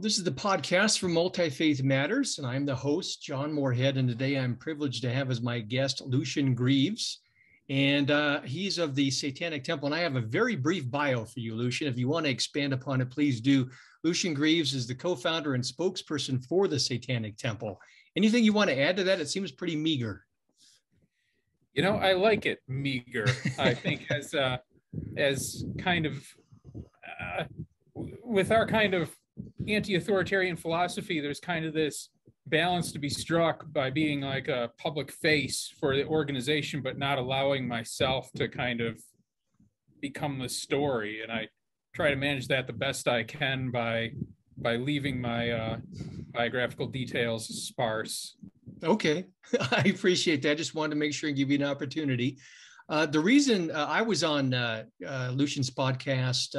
This is the podcast for Multi-Faith Matters, and I'm the host, John Moorhead, and today I'm privileged to have as my guest Lucien Greaves, and he's of the Satanic Temple, and I have a very brief bio for you, Lucien. If you want to expand upon it, please do. Lucien Greaves is the co-founder and spokesperson for the Satanic Temple. Anything you want to add to that? It seems pretty meager. You know, I like it meager. I think as kind of with our kind of anti-authoritarian philosophy, there's kind of this balance to be struck by being like a public face for the organization, but not allowing myself to kind of become the story. And I try to manage that the best I can by leaving my biographical details sparse. Okay, I appreciate that. Just wanted to make sure and give you an opportunity. The reason I was on Lucien's podcast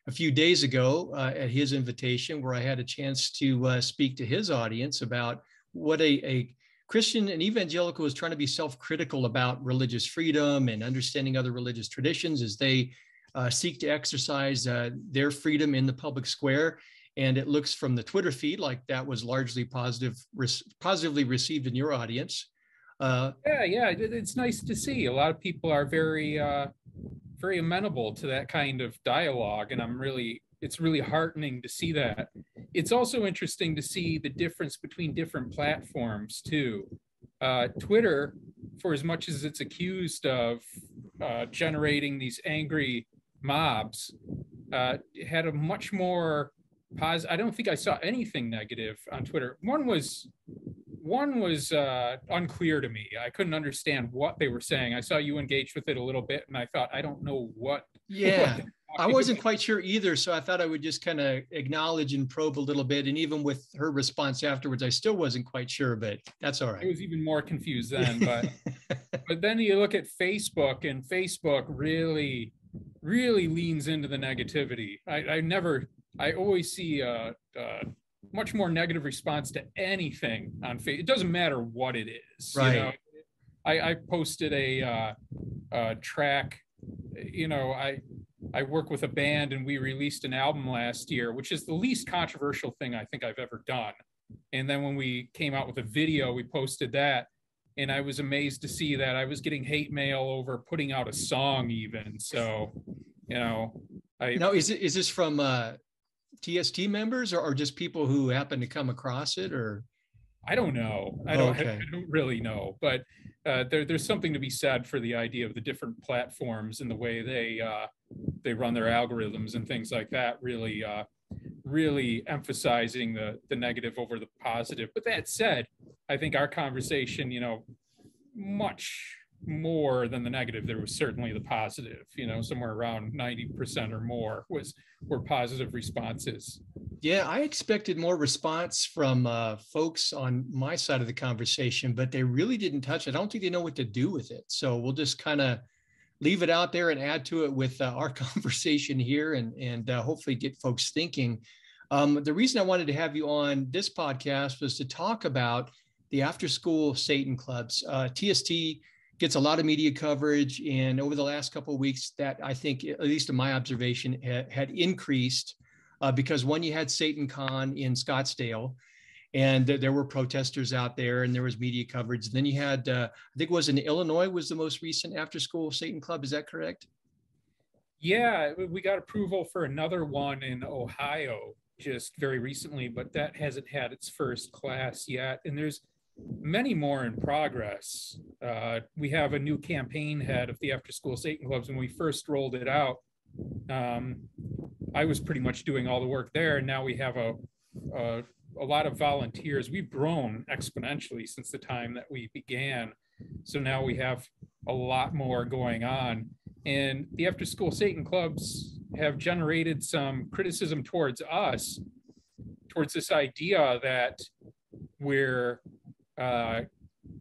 a few days ago at his invitation, where I had a chance to speak to his audience about what a Christian and evangelical is trying to be self-critical about religious freedom and understanding other religious traditions as they seek to exercise their freedom in the public square. And it looks from the Twitter feed like that was largely positively received in your audience. Yeah, it's nice to see. A lot of people are very amenable to that kind of dialogue, and it's really heartening to see that. It's also interesting to see the difference between different platforms too. Twitter, for as much as it's accused of generating these angry mobs, had a much more positive. I don't think I saw anything negative on Twitter. One was unclear to me. I couldn't understand what they were saying. I saw you engaged with it a little bit, and I thought, I don't know what. Yeah, I wasn't quite sure either. So I thought I would just kind of acknowledge and probe a little bit. And even with her response afterwards, I still wasn't quite sure, but that's all right. I was even more confused then. But but then you look at Facebook, and Facebook really leans into the negativity. I always see a much more negative response to anything on Facebook. It doesn't matter what it is. Right. You know? I posted a track. You know, I work with a band, and we released an album last year, which is the least controversial thing I think I've ever done. And then when we came out with a video, we posted that, and I was amazed to see that I was getting hate mail over putting out a song even. So, you know, Now, is this from TST members or just people who happen to come across it, or? I don't know. I don't really know, but there's something to be said for the idea of the different platforms and the way they run their algorithms and things like that, really emphasizing the negative over the positive. But that said, I think our conversation, you know, much more than the negative, there was certainly the positive, you know, somewhere around 90% or more were positive responses. Yeah, I expected more response from folks on my side of the conversation, but they really didn't touch it. I don't think they know what to do with it. So we'll just kind of leave it out there and add to it with our conversation here and hopefully get folks thinking. The reason I wanted to have you on this podcast was to talk about the after-school Satan clubs. TST gets a lot of media coverage, and over the last couple of weeks, that I think, at least in my observation, had increased because one, you had Satan Con in Scottsdale, and there were protesters out there, and there was media coverage. Then you had, I think it was in Illinois, was the most recent after-school Satan club. Is that correct? Yeah, we got approval for another one in Ohio just very recently, but that hasn't had its first class yet, and there's many more in progress. We have a new campaign head of the after-school Satan clubs. When we first rolled it out, I was pretty much doing all the work there, and now we have a lot of volunteers. We've grown exponentially since the time that we began, so now we have a lot more going on. And the after-school Satan clubs have generated some criticism towards us, towards this idea that we're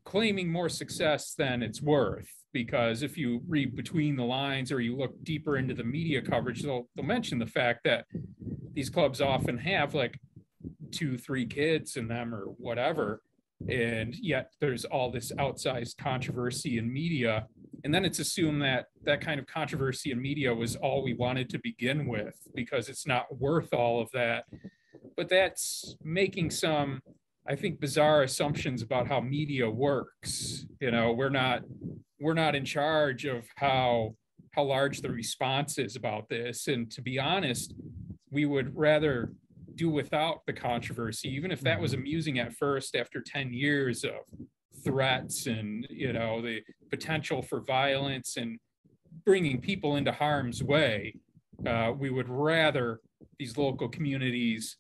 claiming more success than it's worth, because if you read between the lines or you look deeper into the media coverage, they'll mention the fact that these clubs often have like 2-3 kids in them or whatever, and yet there's all this outsized controversy in media, and then it's assumed that that kind of controversy in media was all we wanted to begin with, because it's not worth all of that but that's making some, I think, bizarre assumptions about how media works. You know, we're not in charge of how large the response is about this. And to be honest, we would rather do without the controversy, even if that was amusing at first. After 10 years of threats and, you know, the potential for violence and bringing people into harm's way, we would rather these local communities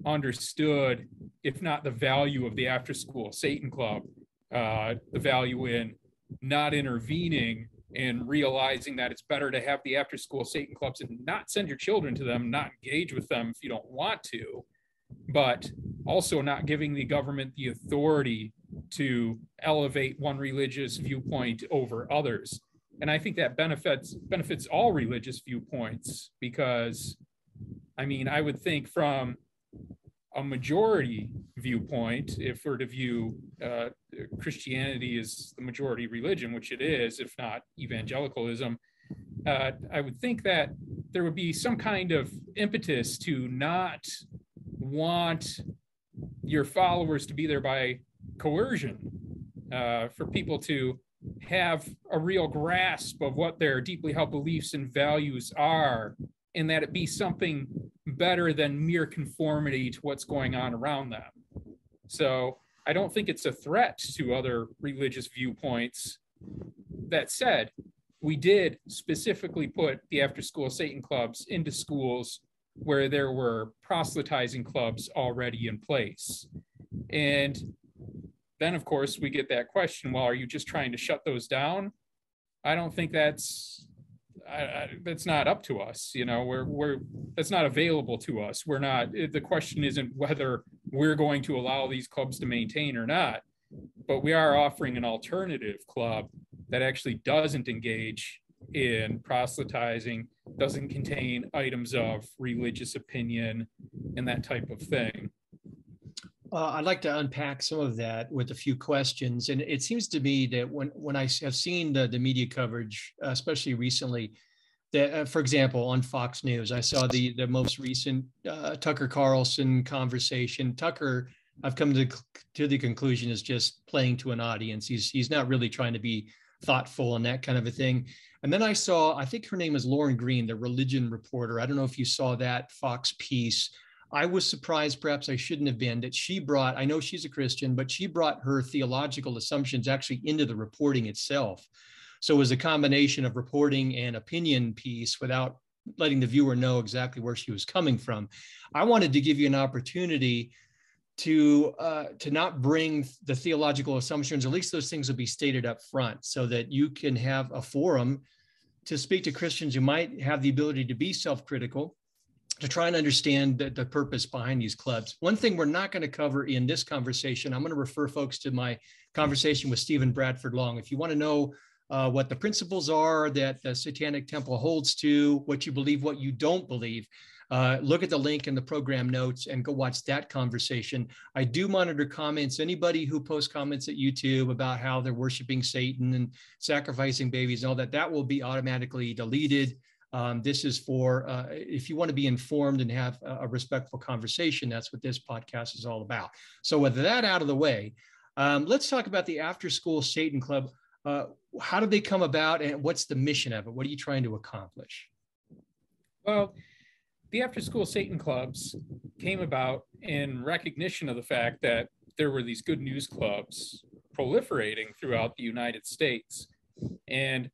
understood, if not the value of the after school Satan Club, the value in not intervening and realizing that it's better to have the after school Satan clubs and not send your children to them, not engage with them if you don't want to, but also not giving the government the authority to elevate one religious viewpoint over others. And I think that benefits all religious viewpoints, because, I mean, I would think from a majority viewpoint, if we're to view Christianity as the majority religion, which it is, if not evangelicalism, I would think that there would be some kind of impetus to not want your followers to be there by coercion, for people to have a real grasp of what their deeply held beliefs and values are, and that it be something better than mere conformity to what's going on around them. So I don't think it's a threat to other religious viewpoints. That said, we did specifically put the after-school Satan clubs into schools where there were proselytizing clubs already in place. And then, of course, we get that question, well, are you just trying to shut those down? I don't think that's not up to us. You know, that's not available to us. We're not, the question isn't whether we're going to allow these clubs to maintain or not, but we are offering an alternative club that actually doesn't engage in proselytizing, doesn't contain items of religious opinion and that type of thing. I'd like to unpack some of that with a few questions. And it seems to me that when I have seen the media coverage, especially recently, that, for example, on Fox News, I saw the most recent Tucker Carlson conversation. Tucker, I've come to the conclusion, is just playing to an audience. He's not really trying to be thoughtful and that kind of a thing. And then I saw, I think her name is Lauren Green, the religion reporter. I don't know if you saw that Fox piece. I was surprised, perhaps I shouldn't have been, that she brought, I know she's a Christian, but she brought her theological assumptions actually into the reporting itself. So it was a combination of reporting and opinion piece without letting the viewer know exactly where she was coming from. I wanted to give you an opportunity to not bring the theological assumptions, or at least those things will be stated up front, so that you can have a forum to speak to Christians who might have the ability to be self-critical, to try and understand the purpose behind these clubs. One thing we're not going to cover in this conversation, I'm going to refer folks to my conversation with Stephen Bradford Long. If you want to know what the principles are that the Satanic Temple holds to, what you believe, what you don't believe, look at the link in the program notes and go watch that conversation. I do monitor comments. Anybody who posts comments at YouTube about how they're worshiping Satan and sacrificing babies and all that, that will be automatically deleted. This is for, if you want to be informed and have a respectful conversation, that's what this podcast is all about. So with that out of the way, let's talk about the After School Satan Club. How did they come about, and what's the mission of it? What are you trying to accomplish? Well, the After School Satan Clubs came about in recognition of the fact that there were these good news clubs proliferating throughout the United States. And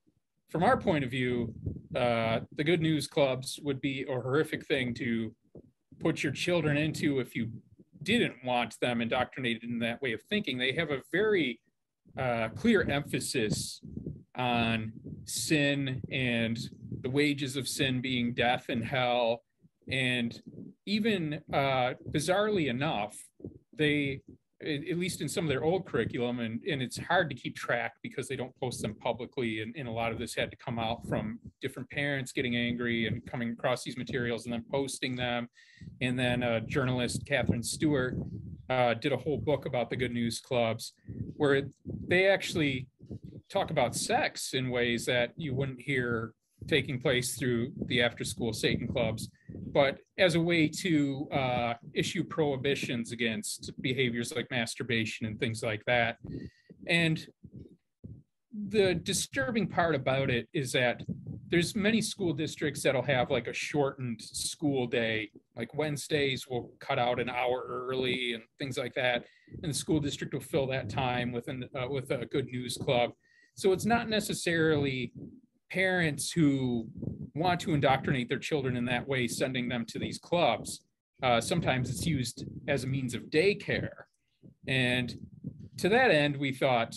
from our point of view, the good news clubs would be a horrific thing to put your children into if you didn't want them indoctrinated in that way of thinking. They have a very clear emphasis on sin and the wages of sin being death and hell. And even bizarrely enough, they, at least in some of their old curriculum, and it's hard to keep track because they don't post them publicly, and a lot of this had to come out from different parents getting angry and coming across these materials and then posting them. And then journalist Catherine Stewart did a whole book about the Good News Clubs, where they actually talk about sex in ways that you wouldn't hear taking place through the after-school Satan clubs, but as a way to issue prohibitions against behaviors like masturbation and things like that. And the disturbing part about it is that there's many school districts that'll have like a shortened school day, like Wednesdays will cut out an hour early and things like that, and the school district will fill that time with a good news club. So it's not necessarily parents who want to indoctrinate their children in that way sending them to these clubs. Sometimes it's used as a means of daycare, and to that end we thought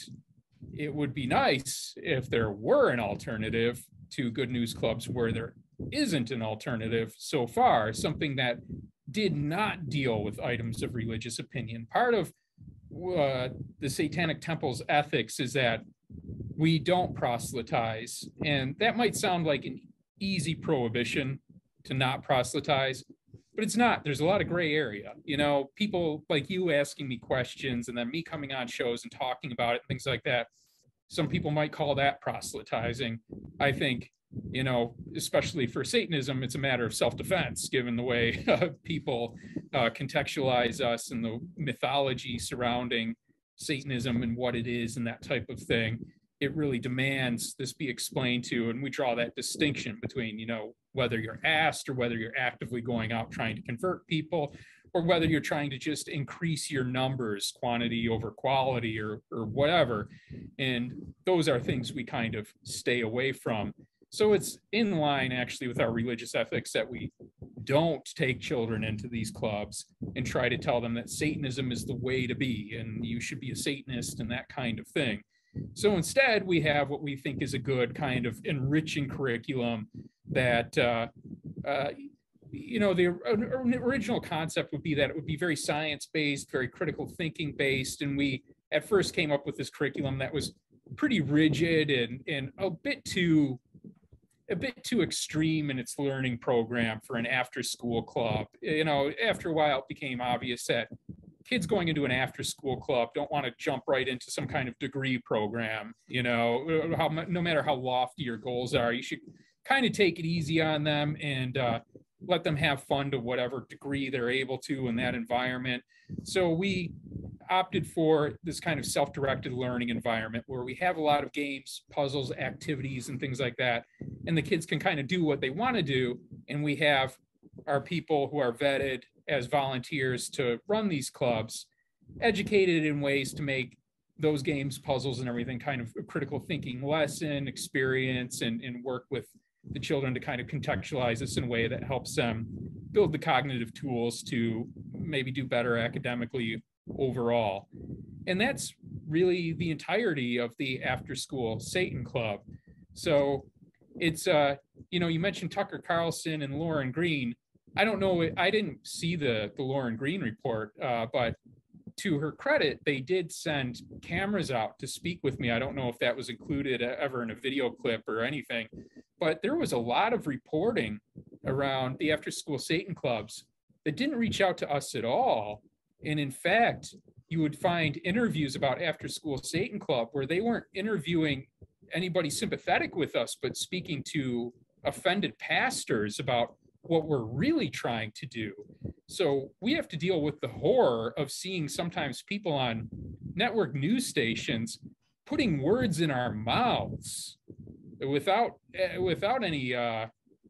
it would be nice if there were an alternative to good news clubs where there isn't an alternative so far, something that did not deal with items of religious opinion. Part of the Satanic Temple's ethics is that we don't proselytize, and that might sound like an easy prohibition to not proselytize, but it's not. There's a lot of gray area. You know, people like you asking me questions and then me coming on shows and talking about it, things like that. Some people might call that proselytizing. I think, you know, especially for Satanism, it's a matter of self-defense, given the way people contextualize us and the mythology surrounding Satanism and what it is and that type of thing. It really demands this be explained to, and we draw that distinction between, you know, whether you're asked or whether you're actively going out trying to convert people, or whether you're trying to just increase your numbers, quantity over quality, or whatever. And those are things we kind of stay away from. So it's in line actually with our religious ethics that we don't take children into these clubs and try to tell them that Satanism is the way to be and you should be a Satanist and that kind of thing. So instead, we have what we think is a good kind of enriching curriculum that, you know, the original concept would be that it would be very science-based, very critical thinking-based. And we at first came up with this curriculum that was pretty rigid and a bit too extreme in its learning program for an after-school club. You know, after a while, it became obvious that kids going into an after-school club don't want to jump right into some kind of degree program. You know, no matter how lofty your goals are, you should kind of take it easy on them and let them have fun to whatever degree they're able to in that environment. So we opted for this kind of self-directed learning environment where we have a lot of games, puzzles, activities, and things like that. And the kids can kind of do what they want to do. And we have our people who are vetted as volunteers to run these clubs, educated in ways to make those games, puzzles, and everything kind of a critical thinking lesson, experience, and work with the children to kind of contextualize this in a way that helps them build the cognitive tools to maybe do better academically overall. And that's really the entirety of the after school Satan Club. So it's, you know, you mentioned Tucker Carlson and Lauren Green. I don't know, I didn't see the Lauren Green report, but to her credit, they did send cameras out to speak with me. I don't know if that was included ever in a video clip or anything, but there was a lot of reporting around the after-school Satan clubs that didn't reach out to us at all. And in fact, you would find interviews about after-school Satan club where they weren't interviewing anybody sympathetic with us, but speaking to offended pastors about what we're really trying to do. So we have to deal with the horror of seeing sometimes people on network news stations putting words in our mouths without any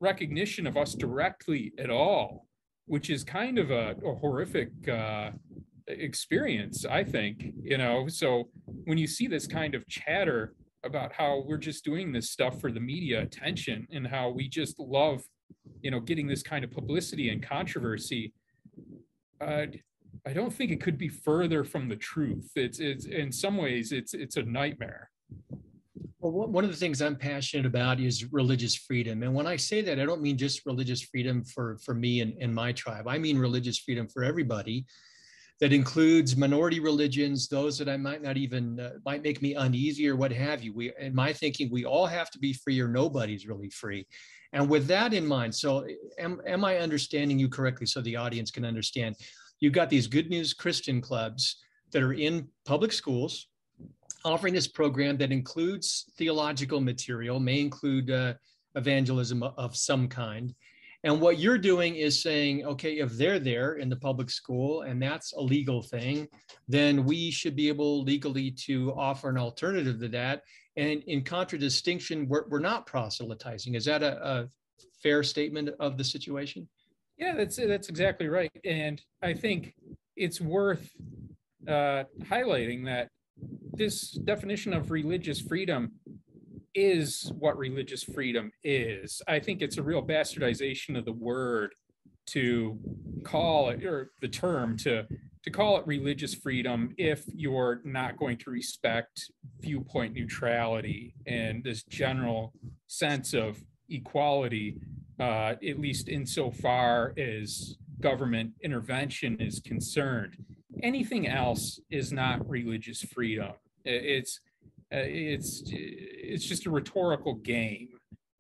recognition of us directly at all, which is kind of a horrific experience, I think, you know. So when you see this kind of chatter about how we're just doing this stuff for the media attention and how we just love, you know, getting this kind of publicity and controversy, I don't think it could be further from the truth. It's in some ways it's a nightmare. Well, one of the things I'm passionate about is religious freedom. And when I say that, I don't mean just religious freedom for me and my tribe. I mean religious freedom for everybody. That includes minority religions, those that I might not even, might make me uneasy or what have you. In my thinking, we all have to be free or nobody's really free. And with that in mind, so am I understanding you correctly so the audience can understand? You've got these Good News Christian clubs that are in public schools, offering this program that includes theological material, may include evangelism of some kind. And what you're doing is saying, okay, if they're there in the public school and that's a legal thing, then we should be able legally to offer an alternative to that. And in contradistinction, we're not proselytizing. Is that a fair statement of the situation? Yeah, that's exactly right. And I think it's worth highlighting that this definition of religious freedom is what religious freedom is. I think it's a real bastardization of the word to call it, or the term to call it religious freedom, if you're not going to respect viewpoint neutrality and this general sense of equality, at least insofar as government intervention is concerned. Anything else is not religious freedom. It's just a rhetorical game.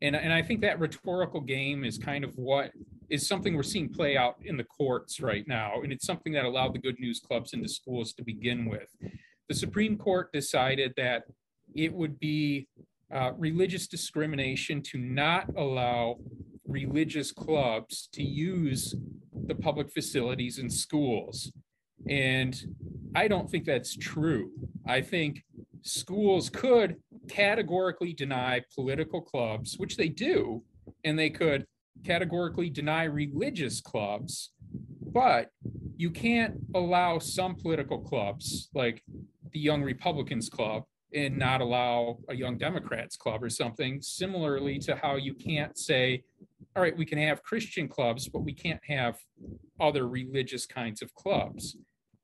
And I think that rhetorical game is kind of what is something we're seeing play out in the courts right now. And it's something that allowed the good news clubs into schools to begin with. The Supreme Court decided that it would be religious discrimination to not allow religious clubs to use the public facilities in schools. And I don't think that's true. I think schools could categorically deny political clubs, which they do, and they could categorically deny religious clubs, but you can't allow some political clubs, like the Young Republicans Club, and not allow a Young Democrats Club or something, similarly to how you can't say, all right, we can have Christian clubs, but we can't have other religious kinds of clubs.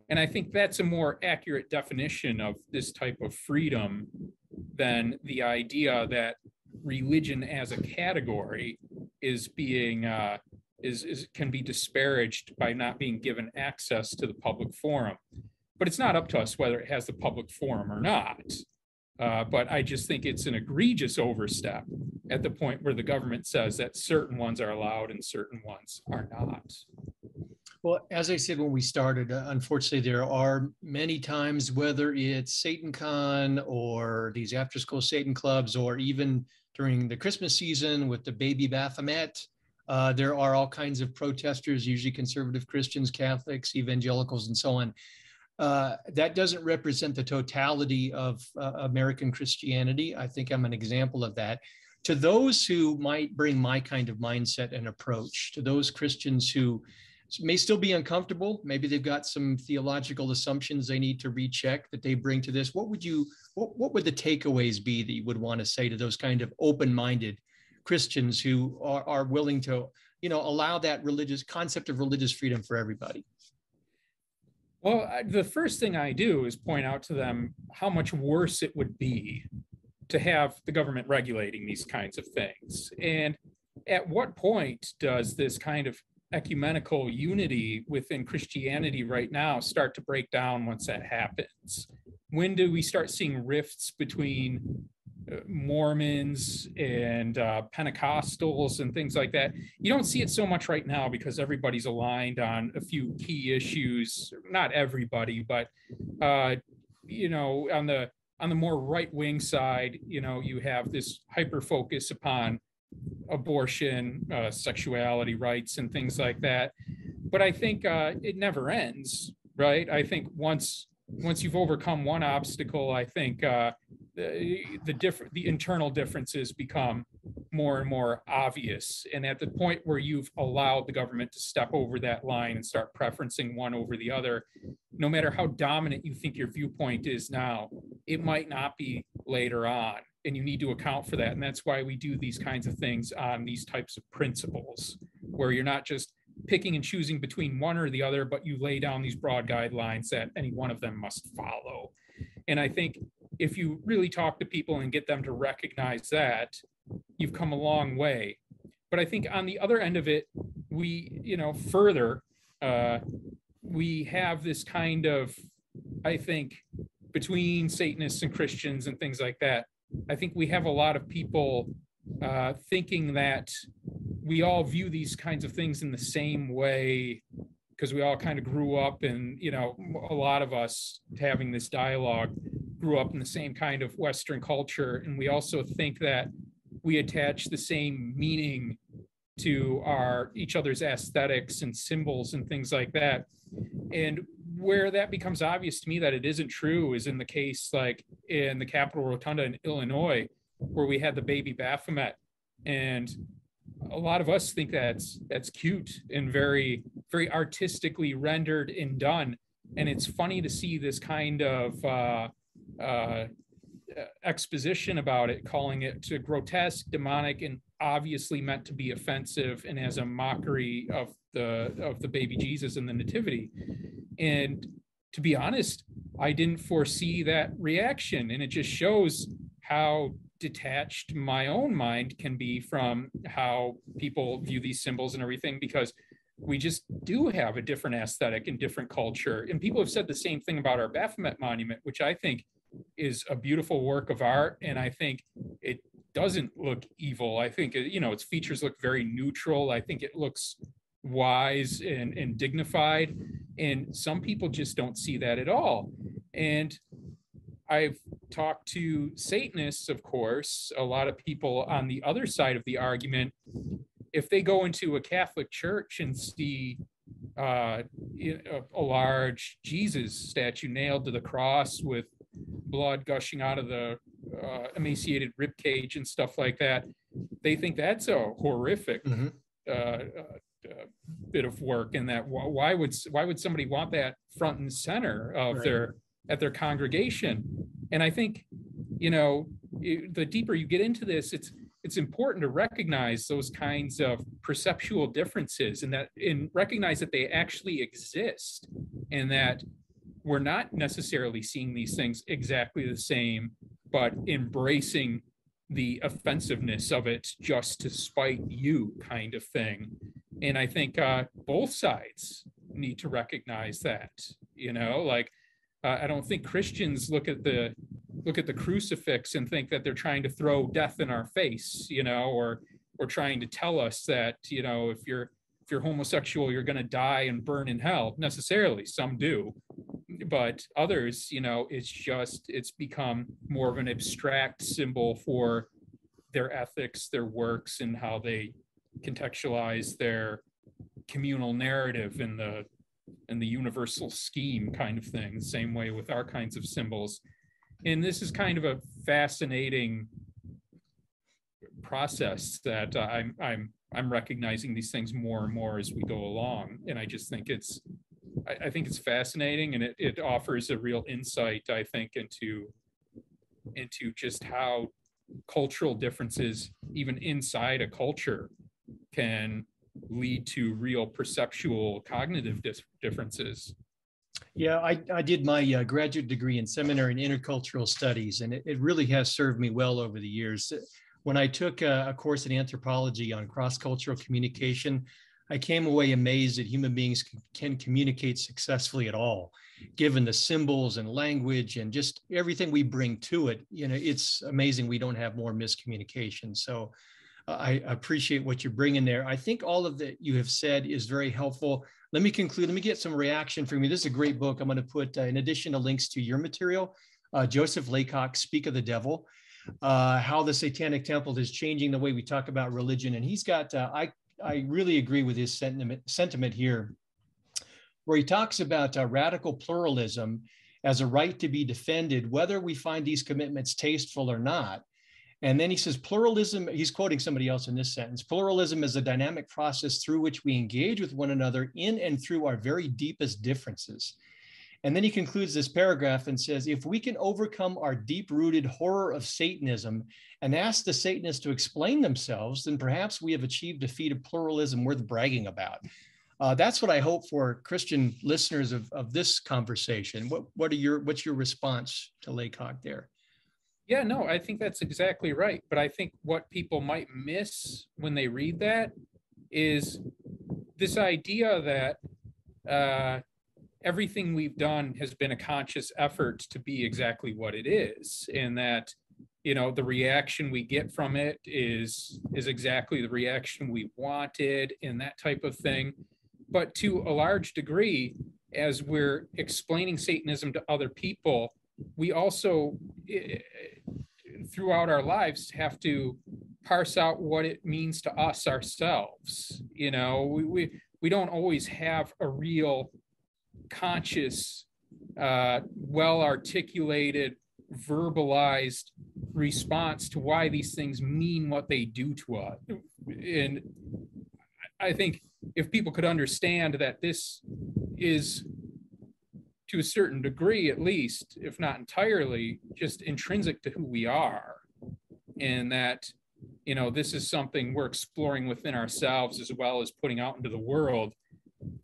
And I think that's a more accurate definition of this type of freedom than the idea that religion as a category is being can be disparaged by not being given access to the public forum. But it's not up to us whether it has the public forum or not. But I just think it's an egregious overstep at the point where the government says that certain ones are allowed and certain ones are not. Well, as I said when we started, unfortunately, there are many times, whether it's SatanCon or these after-school Satan clubs, or even during the Christmas season with the baby Baphomet, there are all kinds of protesters, usually conservative Christians, Catholics, evangelicals, and so on. That doesn't represent the totality of American Christianity. I think I'm an example of that. To those who might bring my kind of mindset and approach, to those Christians who may still be uncomfortable, maybe they've got some theological assumptions they need to recheck that they bring to this, what would the takeaways be that you would want to say to those kind of open-minded Christians who are willing to, allow that religious concept of religious freedom for everybody? Well, the first thing I do is point out to them how much worse it would be to have the government regulating these kinds of things. And at what point does this kind of ecumenical unity within Christianity right now start to break down once that happens? When do we start seeing rifts between Mormons and Pentecostals and things like that? You don't see it so much right now because everybody's aligned on a few key issues. Not everybody, but on the more right-wing side, you have this hyper focus upon abortion, sexuality rights, and things like that. But I think it never ends, right? I think once you've overcome one obstacle, I think the internal differences become more and more obvious. And at the point where you've allowed the government to step over that line and start preferencing one over the other, no matter how dominant you think your viewpoint is now, it might not be later on. And you need to account for that. And that's why we do these kinds of things on these types of principles, where you're not just picking and choosing between one or the other, but you lay down these broad guidelines that any one of them must follow. And I think if you really talk to people and get them to recognize that, you've come a long way. But I think on the other end of it, we have this kind of, I think, between Satanists and Christians and things like that, I think we have a lot of people thinking that we all view these kinds of things in the same way because we all kind of grew up, and a lot of us having this dialogue grew up in the same kind of Western culture. And we also think that we attach the same meaning to each other's aesthetics and symbols and things like that. And where that becomes obvious to me that it isn't true is in the case like in the Capitol Rotunda in Illinois, where we had the baby Baphomet. And a lot of us think that's cute and very, very artistically rendered and done. And it's funny to see this kind of exposition about it, calling it grotesque, demonic, and obviously meant to be offensive and as a mockery of the baby Jesus and the nativity. And to be honest, I didn't foresee that reaction, and it just shows how detached my own mind can be from how people view these symbols and everything, because we just do have a different aesthetic and different culture. And people have said the same thing about our Baphomet monument, which I think is a beautiful work of art. And I think it doesn't look evil. I think, its features look very neutral. I think it looks wise and dignified. And some people just don't see that at all. And I've talked to Satanists, of course, a lot of people on the other side of the argument. If they go into a Catholic church and see a large Jesus statue nailed to the cross with blood gushing out of the emaciated rib cage and stuff like that, they think that's a horrific bit of work. And that why would somebody want that front and center of their congregation? And I think, the deeper you get into this, it's important to recognize those kinds of perceptual differences, and recognize that they actually exist, and that we're not necessarily seeing these things exactly the same, but embracing the offensiveness of it just to spite you kind of thing. And I think both sides need to recognize that, I don't think Christians look at the crucifix and think that they're trying to throw death in our face, or trying to tell us that, if you're homosexual, you're going to die and burn in hell. Necessarily, some do, but others, it's become more of an abstract symbol for their ethics, their works, and how they contextualize their communal narrative in the universal scheme kind of thing. Same way with our kinds of symbols. And this is kind of a fascinating process that I'm recognizing these things more and more as we go along. And I just think I think it's fascinating, and it offers a real insight, I think, into just how cultural differences, even inside a culture, can lead to real perceptual cognitive differences. Yeah, I did my graduate degree in seminary and intercultural studies, and it really has served me well over the years. When I took a course in anthropology on cross-cultural communication, I came away amazed that human beings can communicate successfully at all, given the symbols and language and just everything we bring to it. It's amazing we don't have more miscommunication. So I appreciate what you're bringing there. I think all of that you have said is very helpful. Let me conclude. Let me get some reaction from you. This is a great book. I'm going to put, in addition to links to your material, Joseph Laycock, Speak of the Devil, how the Satanic Temple is changing the way we talk about religion. And he's got, I really agree with his sentiment here, where he talks about radical pluralism as a right to be defended, whether we find these commitments tasteful or not. And then he says, pluralism, he's quoting somebody else in this sentence, pluralism is a dynamic process through which we engage with one another in and through our very deepest differences. And then he concludes this paragraph and says, if we can overcome our deep-rooted horror of Satanism and ask the Satanists to explain themselves, then perhaps we have achieved a feat of pluralism worth bragging about. That's what I hope for Christian listeners of this conversation. What's your response to Laycock there? Yeah, no, I think that's exactly right. But I think what people might miss when they read that is this idea that everything we've done has been a conscious effort to be exactly what it is, and that, the reaction we get from it is exactly the reaction we wanted, and that type of thing. But to a large degree, as we're explaining Satanism to other people, we also, throughout our lives, have to parse out what it means to us ourselves. You know, we don't always have a real conscious, well articulated, verbalized response to why these things mean what they do to us. And I think if people could understand that this is, to a certain degree at least, if not entirely, just intrinsic to who we are, and that, you know, this is something we're exploring within ourselves as well as putting out into the world,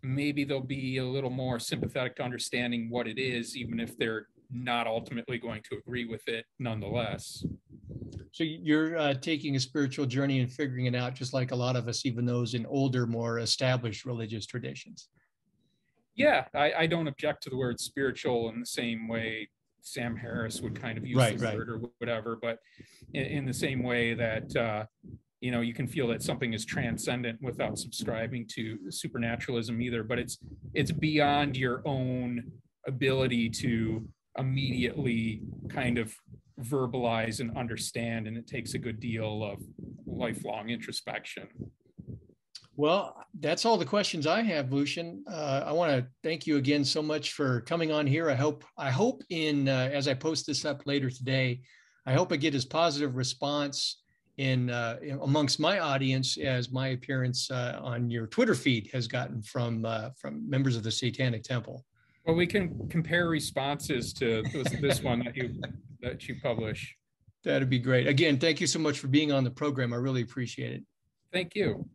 maybe they'll be a little more sympathetic to understanding what it is, even if they're not ultimately going to agree with it nonetheless. So you're taking a spiritual journey and figuring it out, just like a lot of us, even those in older, more established religious traditions. Yeah, I don't object to the word spiritual in the same way Sam Harris would kind of use the word or whatever, but in the same way that, you know, you can feel that something is transcendent without subscribing to supernaturalism either, but it's beyond your own ability to immediately kind of verbalize and understand, and it takes a good deal of lifelong introspection. Well, that's all the questions I have, Lucien. I want to thank you again so much for coming on here. I hope in as I post this up later today, I hope I get as positive response in amongst my audience as my appearance on your Twitter feed has gotten from members of the Satanic Temple. Well, we can compare responses to this one that you publish. That'd be great. Again, thank you so much for being on the program. I really appreciate it. Thank you.